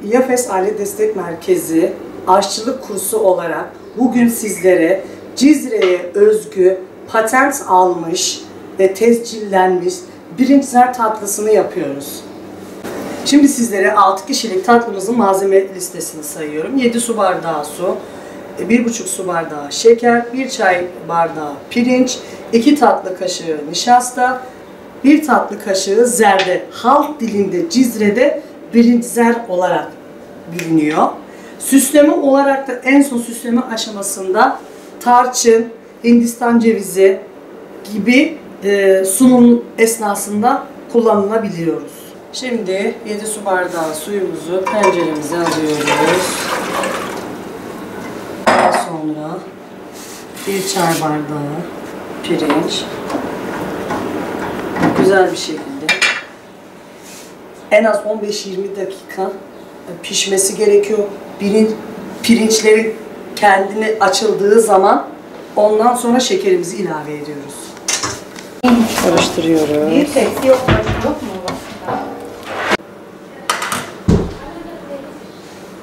İAFES Aile Destek Merkezi aşçılık kursu olarak bugün sizlere Cizre'ye özgü patent almış ve tescillenmiş birinciler tatlısını yapıyoruz. Şimdi sizlere 6 kişilik tatlımızın malzeme listesini sayıyorum. 7 su bardağı su, 1,5 su bardağı şeker, 1 çay bardağı pirinç, 2 tatlı kaşığı nişasta, 1 tatlı kaşığı zerde. Halk dilinde Cizre'de birinciler olarak biliniyor. Süsleme olarak da en son süsleme aşamasında tarçın, Hindistan cevizi gibi sunum esnasında kullanılabiliyoruz. Şimdi 7 su bardağı suyumuzu tenceremize alıyoruz. Daha sonra 1 çay bardağı pirinç. Güzel bir şekilde en az 15-20 dakika pişmesi gerekiyor. Pirinçlerin kendini açıldığı zaman ondan sonra şekerimizi ilave ediyoruz. Karıştırıyoruz. Bir tepsi yok mu?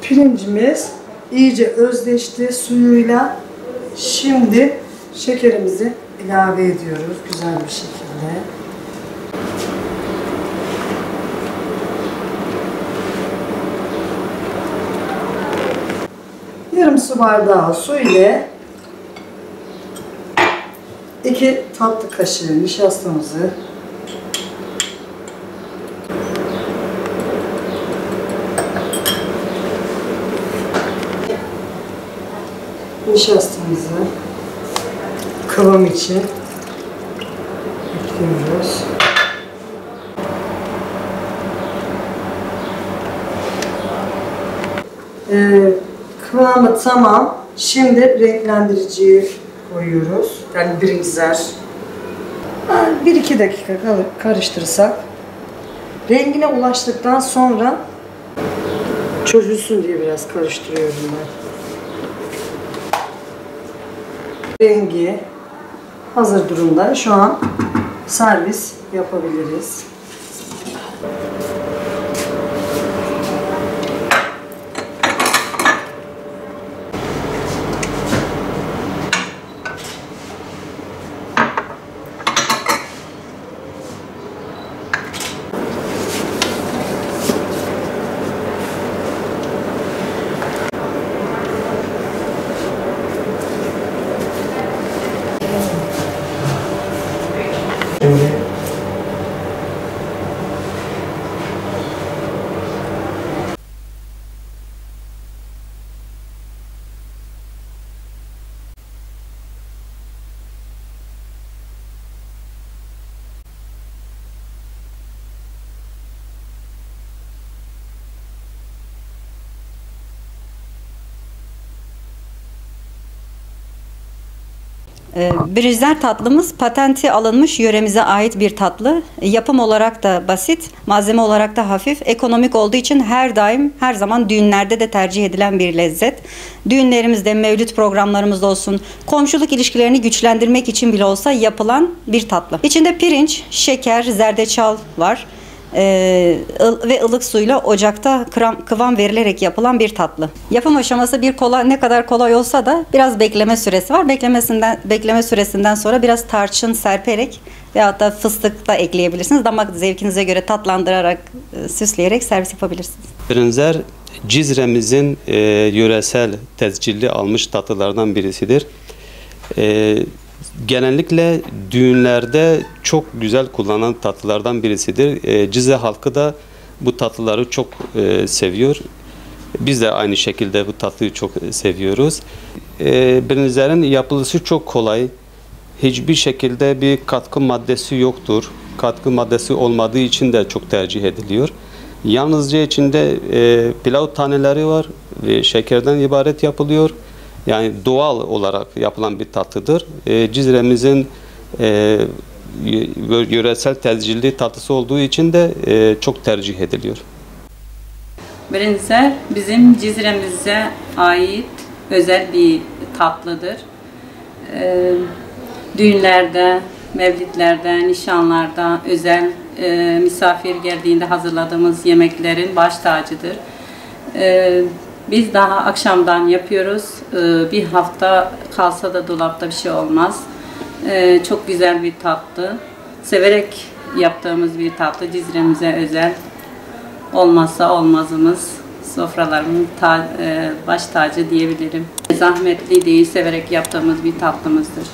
Pirincimiz iyice özleşti suyuyla. Şimdi şekerimizi ilave ediyoruz güzel bir şekilde. Yarım su bardağı su ile 2 tatlı kaşığı nişastamızı kıvam için ekliyoruz. Kıvamı tamam. Şimdi renklendiriciyi koyuyoruz. Yani birinciler. 1-2 dakika karıştırırsak rengine ulaştıktan sonra çözülsün diye biraz karıştırıyorum ben. Rengi hazır durumda. Şu an servis yapabiliriz. Birinciler tatlımız patenti alınmış yöremize ait bir tatlı. Yapım olarak da basit, malzeme olarak da hafif, ekonomik olduğu için her daim, her zaman düğünlerde de tercih edilen bir lezzet. Düğünlerimizde, mevlüt programlarımızda olsun, komşuluk ilişkilerini güçlendirmek için bile olsa yapılan bir tatlı. İçinde pirinç, şeker, zerdeçal var. Ve ılık suyla ocakta kıvam verilerek yapılan bir tatlı. Yapım aşaması ne kadar kolay olsa da biraz bekleme süresi var. Bekleme süresinden sonra biraz tarçın serperek veyahut da fıstık da ekleyebilirsiniz. Damak zevkinize göre tatlandırarak, süsleyerek servis yapabilirsiniz. Birinciler Cizre'mizin yöresel tescilli almış tatlılardan birisidir. Genellikle düğünlerde çok güzel kullanılan tatlılardan birisidir. Cizre halkı da bu tatlıları çok seviyor. Biz de aynı şekilde bu tatlıyı çok seviyoruz. Birincilerin yapılışı çok kolay. Hiçbir şekilde bir katkı maddesi yoktur. Katkı maddesi olmadığı için de çok tercih ediliyor. Yalnızca içinde pilav taneleri var ve şekerden ibaret yapılıyor. Yani doğal olarak yapılan bir tatlıdır. Cizre'mizin yöresel tescilli tatlısı olduğu için de çok tercih ediliyor. Birinciler bizim Cizre'mize ait özel bir tatlıdır. Düğünlerde, mevlitlerde, nişanlarda, özel misafir geldiğinde hazırladığımız yemeklerin baş tacıdır. Biz daha akşamdan yapıyoruz. Bir hafta kalsa da dolapta bir şey olmaz. Çok güzel bir tatlı. Severek yaptığımız bir tatlı. Cizre'mize özel. Olmazsa olmazımız. Sofralarımın baş tacı diyebilirim. Zahmetli değil, severek yaptığımız bir tatlımızdır.